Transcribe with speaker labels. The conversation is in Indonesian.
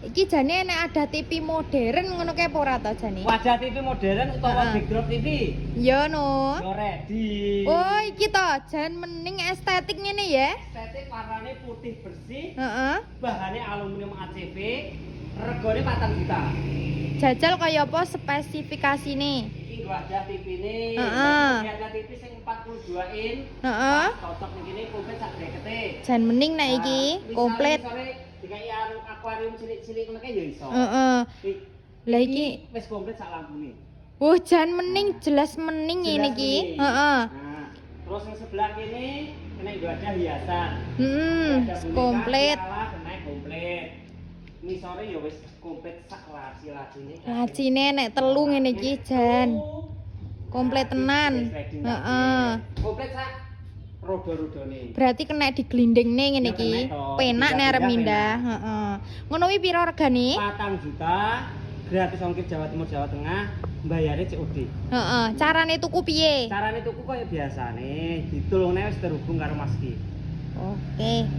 Speaker 1: Iki jane nek ada TV modern ngono kae apa ora ta jane?
Speaker 2: Wajah TV modern utawa backdrop TV?
Speaker 1: Ya no.
Speaker 2: Yo ready.
Speaker 1: Oh, iki to jan mending estetik ngene ya.
Speaker 2: Estetik warnane putih bersih.
Speaker 1: Heeh.
Speaker 2: Bahannya aluminium ACV. Regane 4 juta.
Speaker 1: Jajal kaya apa spesifikasine?
Speaker 2: Iki wajah TV ini.
Speaker 1: Heeh.
Speaker 2: Wajah TV sing 42 in.
Speaker 1: Heeh.
Speaker 2: Cocok ngene komplit sak dekete.
Speaker 1: Jan mending nek iki komplit.
Speaker 2: Dikai akuarium cilik-cilik ngono kae ya iso.
Speaker 1: Heeh. Lah iki
Speaker 2: wis komplit sak lampune.
Speaker 1: oh jan mending jelas mending ngene iki. Heeh.
Speaker 2: Nah, terus yang sebelah kene kena wajah hiasan.
Speaker 1: Komplit.
Speaker 2: Kena komplit. Misore ya wis komplit sak laci-lacine.
Speaker 1: Lacine nek telu ngene iki jan. Komplit tenan. Heeh.
Speaker 2: Komplit sak roda-rodane.
Speaker 1: Berarti kena diglindingne ngene iki. Penak nek arep mindah, heeh. Ngono kuwi pira regane?
Speaker 2: 4 juta. Gratis ongkir Jawa Timur Jawa Tengah, bayarnya COD.
Speaker 1: Heeh. Carane tuku piye?
Speaker 2: Carane tuku kaya biasane, ditulungne wis terhubung karo Mas Ki.
Speaker 1: Oke.